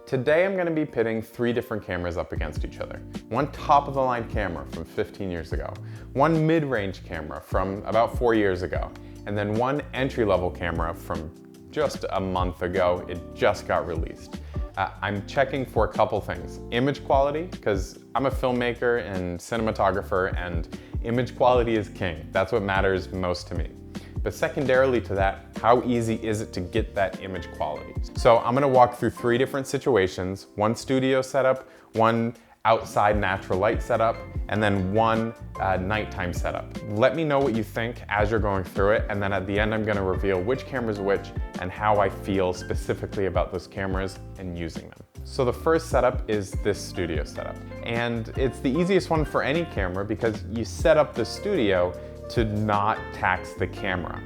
Today I'm going to be pitting 3 different cameras up against each other. One top-of-the-line camera from 15 years ago, one mid-range camera from about 4 years ago, and then one entry-level camera from just a month ago. It just got released. I'm checking for a couple things. Image quality, because I'm a filmmaker and cinematographer, and image quality is king. That's what matters most to me. But secondarily to that, how easy is it to get that image quality? So I'm gonna walk through 3 different situations, one studio setup, one outside natural light setup, and then one nighttime setup. Let me know what you think as you're going through it, and then at the end I'm gonna reveal which camera's which and how I feel specifically about those cameras and using them. So the first setup is this studio setup. And it's the easiest one for any camera because you set up the studio to not tax the camera.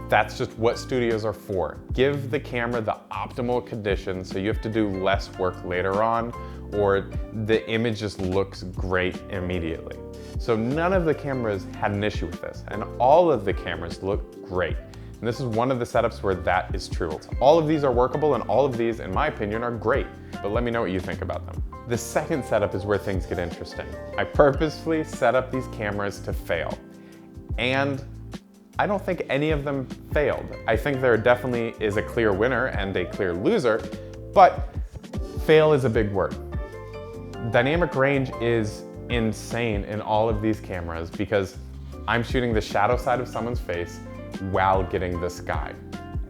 That's just what studios are for. Give the camera the optimal conditions so you have to do less work later on, or the image just looks great immediately. So none of the cameras had an issue with this, and all of the cameras look great. And this is one of the setups where that is true. All of these are workable, and all of these, in my opinion, are great. But let me know what you think about them. The second setup is where things get interesting. I purposefully set up these cameras to fail. And I don't think any of them failed. I think there definitely is a clear winner and a clear loser, but fail is a big word. Dynamic range is insane in all of these cameras because I'm shooting the shadow side of someone's face while getting the sky.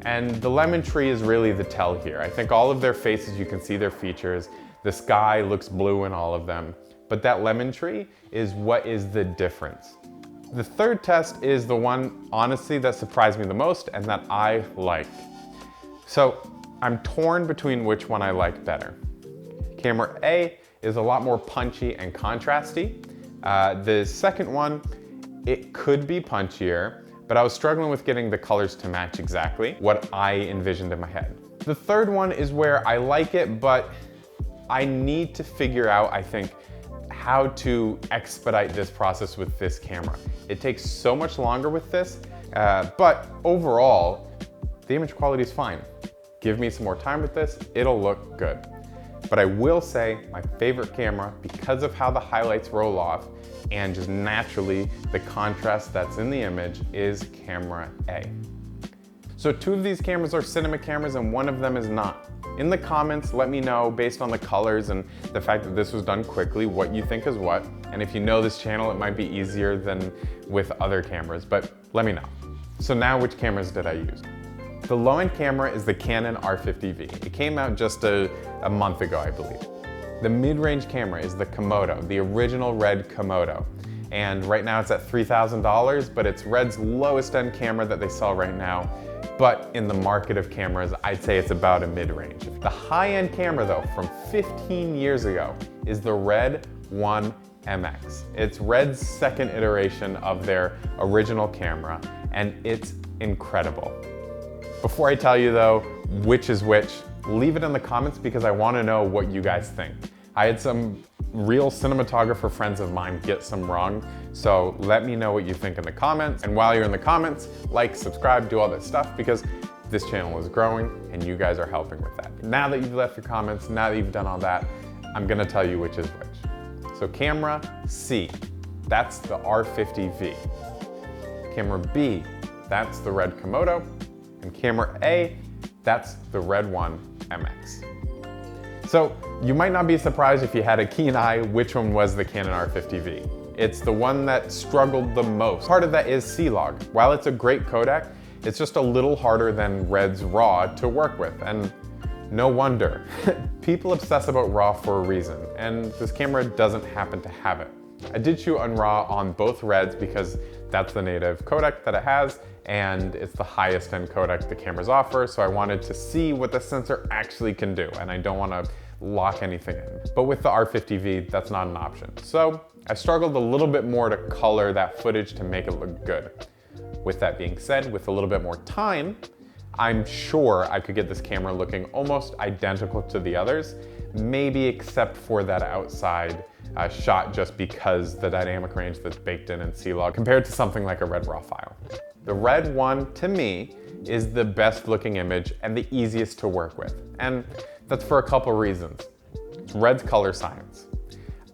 And the lemon tree is really the tell here. I think all of their faces, you can see their features. The sky looks blue in all of them, but that lemon tree is what is the difference. The third test is the one, honestly, that surprised me the most and that I liked. So I'm torn between which one I like better. Camera A is a lot more punchy and contrasty. The second one, it could be punchier, but I was struggling with getting the colors to match exactly what I envisioned in my head. The third one is where I like it, but I need to figure out, I think, how to expedite this process with this camera. It takes so much longer with this, but overall, the image quality is fine. Give me some more time with this, it'll look good. But I will say my favorite camera, because of how the highlights roll off and just naturally the contrast that's in the image, is camera A. So 2 of these cameras are cinema cameras and one of them is not. In the comments, let me know, based on the colors and the fact that this was done quickly, what you think is what. And if you know this channel, it might be easier than with other cameras, but let me know. So now, which cameras did I use? The low-end camera is the Canon R50V. It came out just a month ago, I believe. The mid-range camera is the Komodo, the original Red Komodo. And right now it's at $3,000, but it's Red's lowest end camera that they sell right now. But in the market of cameras, I'd say it's about a mid-range. The high-end camera though, from 15 years ago, is the Red 1 MX. It's Red's second iteration of their original camera, and it's incredible. Before I tell you though, which is which, leave it in the comments because I wanna know what you guys think. I had some real cinematographer friends of mine get some wrong, so let me know what you think in the comments. And while you're in the comments, like, subscribe, do all that stuff because this channel is growing and you guys are helping with that. Now that you've left your comments, now that you've done all that, I'm gonna tell you which is which. So camera C, that's the R50V. Camera B, that's the Red Komodo. And camera A, that's the Red 1 MX. So you might not be surprised if you had a keen eye which one was the Canon R50V. It's the one that struggled the most. Part of that is C-Log. While it's a great codec, it's just a little harder than Red's RAW to work with, and no wonder. People obsess about RAW for a reason, and this camera doesn't happen to have it. I did shoot on RAW on both Reds because that's the native codec that it has, and it's the highest end codec the cameras offer, so I wanted to see what the sensor actually can do, and I don't want to lock anything in. But with the R50V, that's not an option. So I struggled a little bit more to color that footage to make it look good. With that being said, with a little bit more time, I'm sure I could get this camera looking almost identical to the others, maybe except for that outside shot just because the dynamic range that's baked in C-Log compared to something like a Red RAW file. The Red 1, to me, is the best looking image and the easiest to work with. And That's for a couple reasons. Red's color science.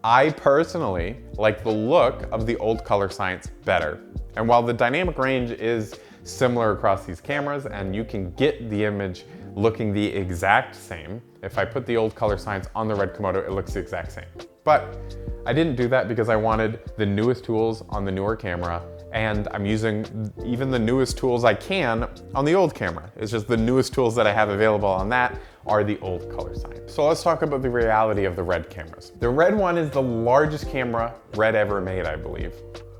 I personally like the look of the old color science better. And while the dynamic range is similar across these cameras and you can get the image looking the exact same, if I put the old color science on the red Komodo, it looks the exact same. But I didn't do that because I wanted the newest tools on the newer camera, and I'm using even the newest tools I can on the old camera. It's just the newest tools that I have available on that are the old color science. So let's talk about the reality of the Red cameras. The Red one is the largest camera Red ever made, I believe.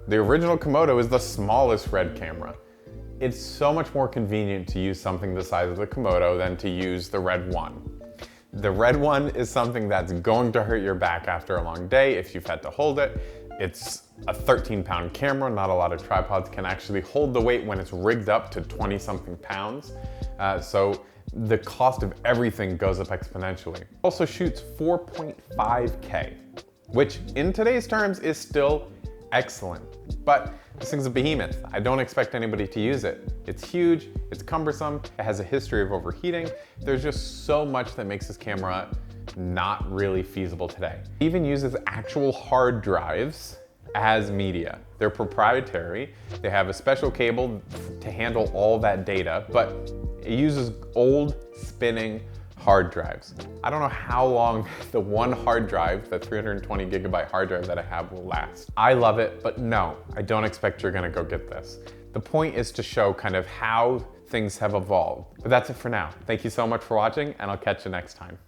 The original Komodo is the smallest Red camera. It's so much more convenient to use something the size of the Komodo than to use the Red one. The Red one is something that's going to hurt your back after a long day if you've had to hold it. It's a 13-pound camera. Not a lot of tripods can actually hold the weight when it's rigged up to 20-something pounds. So the cost of everything goes up exponentially. Also shoots 4.5K, which in today's terms is still excellent. But this thing's a behemoth. I don't expect anybody to use it. It's huge, it's cumbersome, it has a history of overheating. There's just so much that makes this camera not really feasible today. It even uses actual hard drives as media. They're proprietary. They have a special cable to handle all that data, but it uses old spinning hard drives. I don't know how long the one hard drive, the 320 gigabyte hard drive that I have, will last. I love it, but no, I don't expect you're gonna go get this. The point is to show kind of how things have evolved. But that's it for now. Thank you so much for watching, and I'll catch you next time.